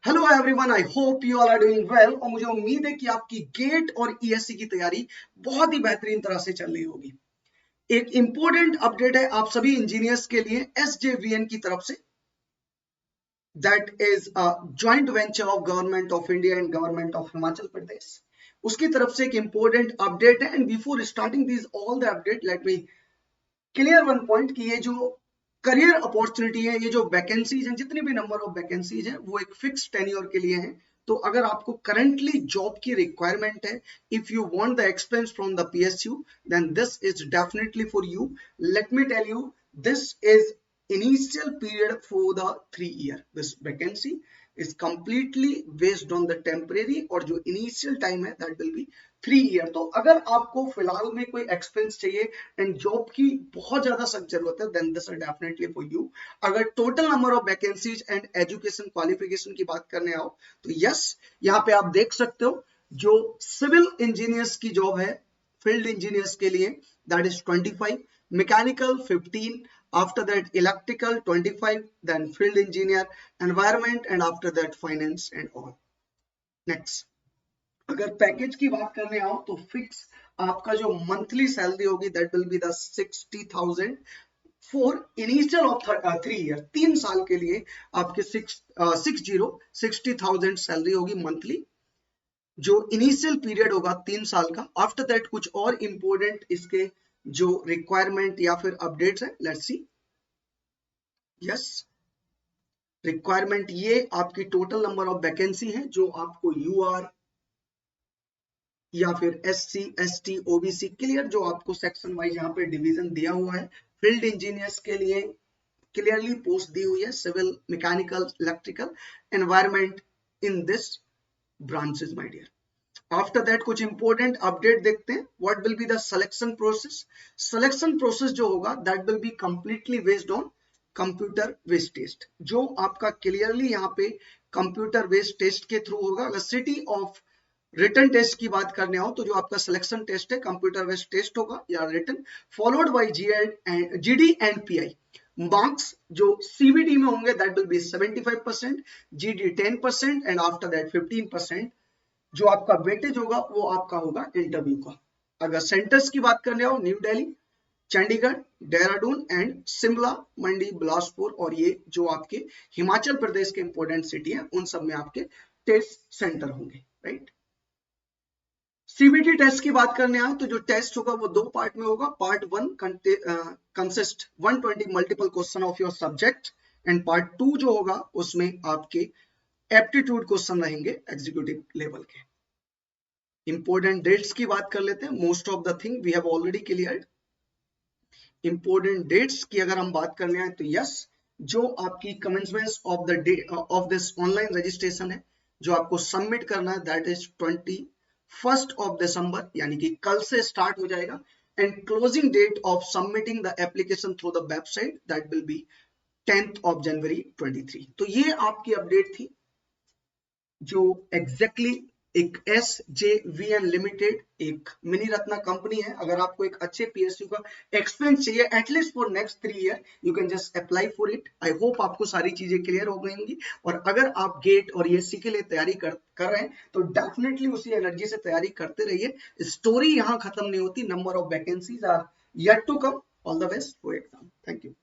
Hello everyone, I hope you all are doing well. और मुझे उम्मीद है कि आपकी गेट और ईएससी की तैयारी बहुत ही बेहतरीन तरह से चल रही होगी। एक इंपॉर्टेंट अपडेट है आप सभी इंजीनियर्स के लिए एसजेवीएन की तरफ से, that is a joint venture of government of India and government of Himachal Pradesh. उसकी तरफ से एक इंपॉर्टेंट अपडेट है। And before starting this all the update, let me clear one point कि ये जो करियर अपॉर्चुनिटी है, ये जो वैकेंसीज हैं, जितनी भी नंबर ऑफ वैकेंसीज हैं, वो एक फिक्स टेन्योर के लिए हैं। तो अगर आपको करंटली जॉब की रिक्वायरमेंट है, if you want the expense from the PSU, then this is definitely for you. Let me tell you, this is initial period for the 3 year. This vacancy is completely based on the temporary, और जो initial time है that will be 3 year. तो अगर आपको फिलहाल में कोई expense चाहिए एंड जॉब की बहुत ज्यादा सख्त जरूरत है, then this is definitely for you. अगर total number of vacancies and education qualification की बात करने आओ तो यस, यहाँ पे आप देख सकते हो जो सिविल इंजीनियर्स की जॉब है फील्ड इंजीनियर्स के लिए, that is 25, mechanical 15, after that electrical 25, then field engineer, environment, and after that finance and all. Next, अगर पैकेज की बात करने आओ तो फिक्स आपका जो मंथली सैलरी होगी that will be the 60,000 for initial of 3 year. 3 साल के लिए आपके 60,000 सैलरी होगी मंथली, जो इनिशियल पीरियड होगा 3 साल का। आफ्टर दैट कुछ और इंपोर्टेंट इसके जो रिक्वायरमेंट या फिर अपडेट्स है, लेट्स सी। यस, रिक्वायरमेंट ये आपकी टोटल नंबर ऑफ वैकेंसी है जो आपको यूआर या फिर एससी, एसटी, ओबीसी, क्लियर जो आपको सेक्शन वाइज यहाँ पे डिवीजन दिया हुआ है। फील्ड इंजीनियर्स के लिए क्लियरली पोस्ट दी हुई है, civil, mechanical, electrical, environment in this branches my dear. After that कुछ इंपॉर्टेंट अपडेट देखते हैं। What will be the selection process. Selection process जो होगा that will be completely based on computer based test, जो आपका क्लियरली यहाँ पे computer based test के थ्रू होगा। अगर सिटी ऑफ रिटन टेस्ट की बात करने आओ तो जो आपका सिलेक्शन टेस्ट है कंप्यूटर बेस्ड टेस्ट होगा या written, followed by GD and PI. Marks जो सीबीटी में होंगे that will be 75%, GD 10%, and after that 15% जो आपका वेटेज होगा वो आपका होगा इंटरव्यू का। अगर सेंटर्स की बात करने आओ, न्यू दिल्ली, चंडीगढ़, देहरादून एंड शिमला, मंडी, बिलासपुर, और ये जो आपके हिमाचल प्रदेश के इंपोर्टेंट सिटी है उन सब में आपके टेस्ट सेंटर होंगे, राइट। सीबीटी टेस्ट की बात करने आए तो जो टेस्ट होगा वो 2 पार्ट में होगा। Part 1 consist 120 multiple question of your subject, and part 2 जो होगा उसमें आपके एप्टीट्यूड क्वेश्चन रहेंगे एग्जीक्यूटिव लेवल के। इंपोर्टेंट डेट्स की बात कर लेते हैं। Most of the thing we have already cleared. Important dates की अगर हम बात करने आए तो यस, जो आपकी commencement of the day of this online registration है जो आपको सबमिट करना है दैट इज 21 ऑफ दिसंबर, यानी कि कल से स्टार्ट हो जाएगा। And closing date of submitting the application through the website that will be 10th of January 23। तो ये आपकी अपडेट थी जो एग्जैक्टली एक SJVN लिमिटेड एक मिनी रत्ना कंपनी है। अगर आपको एक अच्छे पीएसयू का एक्सपीरियंस चाहिए at least for next 3 year, you can just apply for it. I hope आपको सारी चीजें क्लियर हो गई होंगी। और अगर आप गेट और ईएससी के लिए तैयारी कर रहे हैं तो डेफिनेटली उसी एनर्जी से तैयारी करते रहिए। स्टोरी यहाँ खत्म नहीं होती, number of vacancies are yet to come. All the best for exam. Thank you.